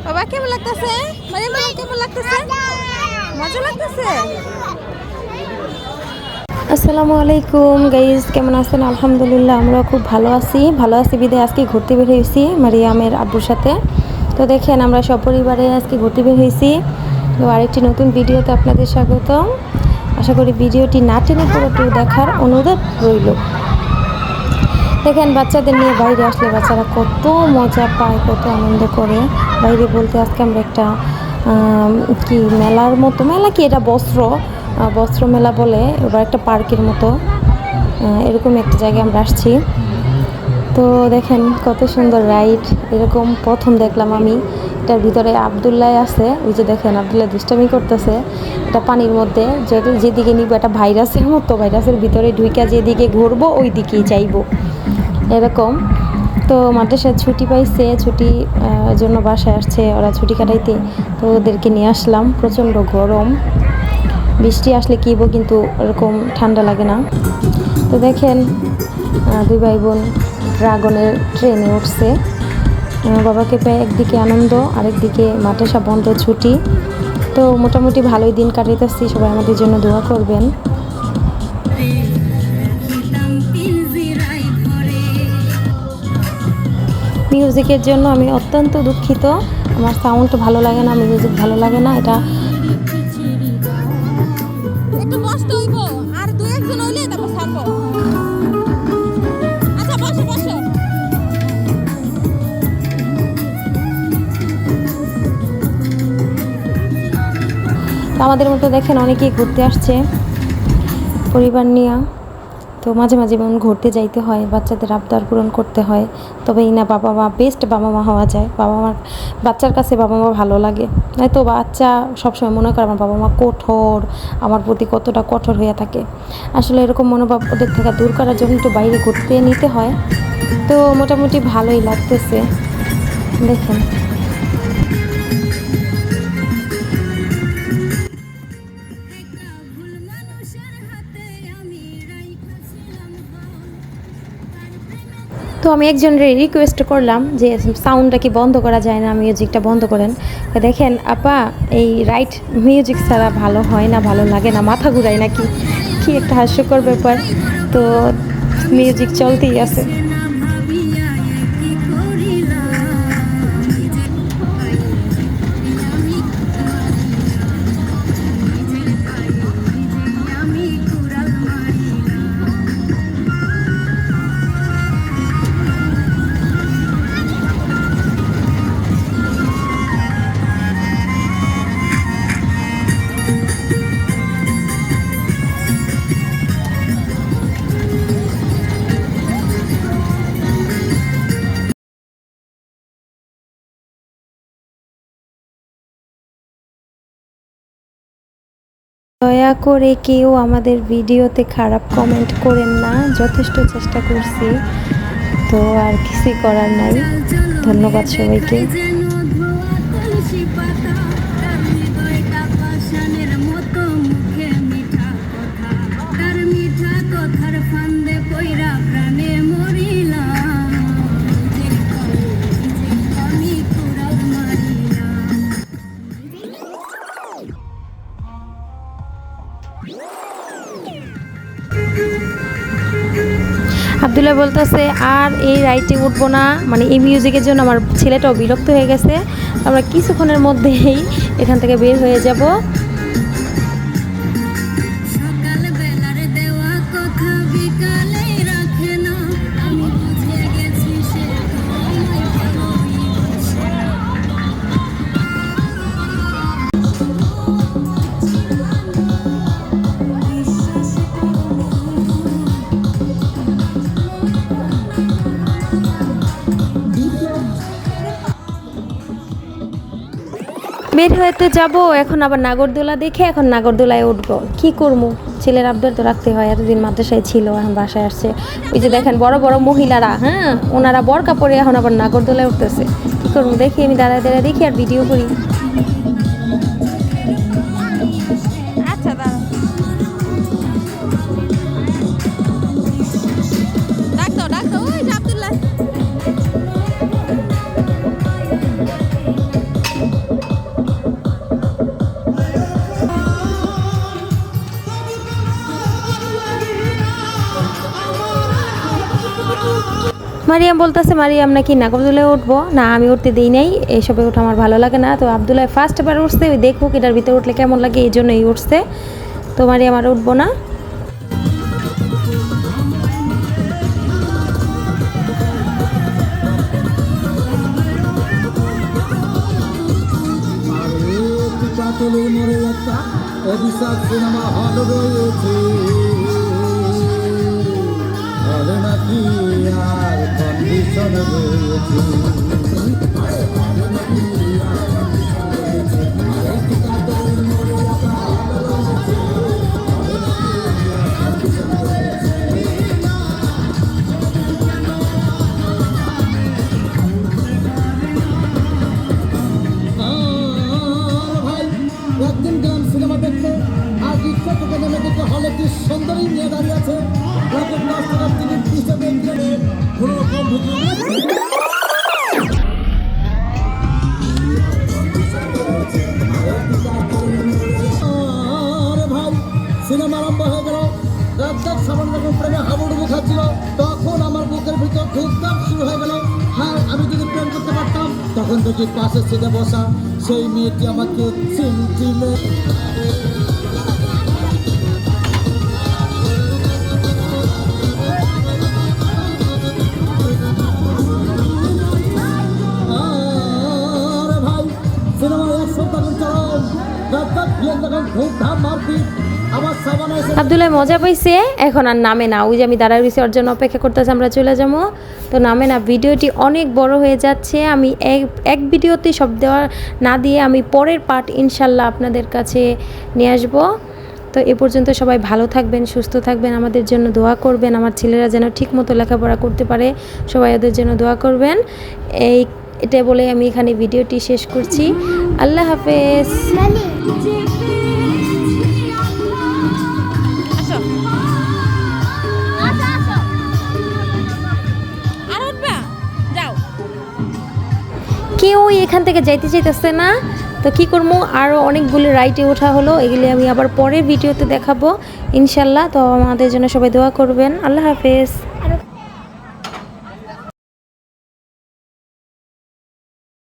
বাবা কেমন লাগতেছে? মারিয়াম কেমন লাগতেছে? মজা লাগতেছে? আসসালামু আলাইকুম গাইজ, কেমন আছেন? আলহামদুলিল্লাহ আমরা খুব ভালো আছি বিদায় আজকে ঘুরতে বের হয়েছি মারিয়ামের আব্বুর সাথে। তো দেখেন আমরা সপরিবারে আজকে ঘুরতে বের হয়েছি। তো আরেকটি নতুন ভিডিওতে আপনাদের স্বাগত। আশা করি ভিডিওটি না টেনে পুরোটুকু দেখার অনুরোধ রইল। দেখেন বাচ্চাদের নিয়ে বাইরে আসলে বাচ্চারা কত মজা পায়, কত আনন্দ করে। বাইরে বলতে আজকে আমরা একটা কি মেলার মতো, মেলা কি এটা বস্ত্র মেলা বলে, এবার একটা পার্কের মতো এরকম একটা জায়গায় আমরা আসছি। তো দেখেন কত সুন্দর রাইড, এরকম প্রথম দেখলাম আমি। এটার ভিতরে আবদুল্লাহ আছে, ওই যে দেখেন আবদুল্লাহ দুষ্টামি করতেছে। এটা পানির মধ্যে যেদিকে নিব এটা ভাইরাসের মতো, ভাইরাসের ভিতরে ঢুইকা যেদিকে ঘুরবো ওই দিকেই যাইবো এরকম। তো মাদ্রাসায় ছুটি পাইছে, ছুটি জন্য বাসায় আসছে ওরা ছুটি কাটাইতে। তো ওদেরকে নিয়ে আসলাম। প্রচণ্ড গরম, বৃষ্টি আসলে কিব কিন্তু এরকম ঠান্ডা লাগে না। তো দেখেন দুই ভাই বোন ড্রাগনের ট্রেনে উঠছে। বাবাকে পেয়ে একদিকে আনন্দ, আরেকদিকে মাদ্রাসা বন্ধ, ছুটি। তো মোটামুটি ভালোই দিন কাটাইতেছি, সবাই আমাদের জন্য দোয়া করবেন। মিউজিকের জন্য আমি অত্যন্ত দুঃখিত, আমার সাউন্ড ভালো লাগে না, মিউজিক ভালো লাগে না। এটা একটু কষ্ট হইব, আর দুই একজন হইলে তারপর ছাড়বো। আচ্ছা বসো বসো। আমাদের মতো দেখেন অনেকেই ঘুরতে আসছে পরিবার নিয়ে। তো মাঝে মাঝে যেমন ঘুরতে যাইতে হয়, বাচ্চাদের আবদার পূরণ করতে হয়, তবেই না বাবা মা বেস্ট বাবা মা হওয়া যায়। বাচ্চার কাছে বাবা মা ভালো লাগে। তো বাচ্চা সবসময় মনে করে আমার বাবা মা কঠোর, আমার প্রতি কতটা কঠোর হয়ে থাকে। আসলে এরকম মনোভাব ওদের থেকে দূর করার জন্য একটু বাইরে ঘুরতে নিতে হয়। তো মোটামুটি ভালোই লাগতেছে দেখেন। তো আমি একজনের রিকোয়েস্ট করলাম যে সাউন্ডটা কি বন্ধ করা যায় না, মিউজিকটা বন্ধ করেন। দেখেন আপা, এই রাইট মিউজিক ছাড়া ভালো হয় না, ভালো লাগে না, মাথা ঘুরায় নাকি, কি একটা হাস্যকর ব্যাপার। তো মিউজিক চলতেই আছে। দয়া করে কেউ আমাদের ভিডিওতে খারাপ কমেন্ট করেন না, যথেষ্ট চেষ্টা করছি, তো আর কিছুই করার নাই। ধন্যবাদ সবাইকে। আবদুল্লাহ বলতেছে আর এই রাইটে উঠবো না, মানে এই মিউজিকের জন্য আমার ছেলেটাও বিরক্ত হয়ে গেছে। আমরা কিছুক্ষণের মধ্যেই এখান থেকে বের হয়ে যাব। বের হতে যাব এখন, আবার নাগরদোলা দেখে এখন নাগরদোলায় উঠবো। কি করবো, ছেলের আবদার তো রাখতে হয়, এতদিন মাদ্রাসায় ছিল এখন বাসায় আসছে। ওই যে দেখেন বড় বড় মহিলারা, হ্যাঁ ওনারা বরকা পরে এখন আবার নাগরদোলায় উঠতেছে। কি করবো, দেখি আমি দাঁড়ায় দাঁড়ায় দেখি আর ভিডিও করি। মারিয়াম বলতেছে মারিয়াম নাকি নাগরদোলায় উঠবো না, আমি উঠতে দিই নাই, এইসবে ওঠা আমার ভালো লাগে না। তো আবদুল্লাহ ফার্স্ট বার উঠছে, ওই দেখুক এটার ভিতরে উঠলে কেমন লাগে, এই জন্যই উঠছে। তো মারিয়াম আর উঠবো না। অভিশাপ সিনেমা হল রয়েছে, হলে নাকি আর কন্ডিশন রয়েছে। একদিন গেলাম সিনেমা দেখতে, আর রিক্সা থেকে নেমে দেখতে হলে কি সুন্দরী নিয়ে দাঁড়িয়ে আছে। টিকিট হিসেবে কোনো রকম ভাই সিনেমা আরম্ভ হয়ে গেল। রাজ্জাক সাবান যখন প্রেমে হাবুডুবু খাচ্ছিল, তখন আমার বুকের ভিতর ধূপধাপ শুরু হয়ে গেল। হ্যাঁ, আমি যদি প্রেম করতে পারতাম, তখন দেখি পাশের সিটে বসা সেই মেয়েটি আমাকে চিনচিনে। ভাই সিনেমা এক সপ্তাহ চলাম, রাজ্জাক ভিলেন যখন ধূপধাপ মারপিট, আবদুল্লাহ মজা পাইছে, এখন আর নামে না। ওই যে আমি দাঁড়ায় রয়েছি, ওর জন্য অপেক্ষা করতেছে, আমরা চলে যাবো। তো নামে না, ভিডিওটি অনেক বড় হয়ে যাচ্ছে। আমি এক ভিডিওতে সব দেওয়া না দিয়ে আমি পরের পার্ট ইনশাল্লাহ আপনাদের কাছে নিয়ে আসবো। তো এ পর্যন্ত সবাই ভালো থাকবেন, সুস্থ থাকবেন, আমাদের জন্য দোয়া করবেন। আমার ছেলেরা যেন ঠিকমতো লেখাপড়া করতে পারে, সবাই ওদের জন্য দোয়া করবেন। এটা বলে আমি এখানে ভিডিওটি শেষ করছি। আল্লাহ হাফেজ। কেউ এখান থেকে যাইতে চাইতেছে না, তো কি করবো, আরও অনেকগুলো রাইটে ওঠা হলো, এগুলি আমি আবার পরের ভিডিওতে দেখাবো ইনশাল্লাহ। তো আমাদের জন্য সবাই দোয়া করবেন। আল্লাহ হাফেজ।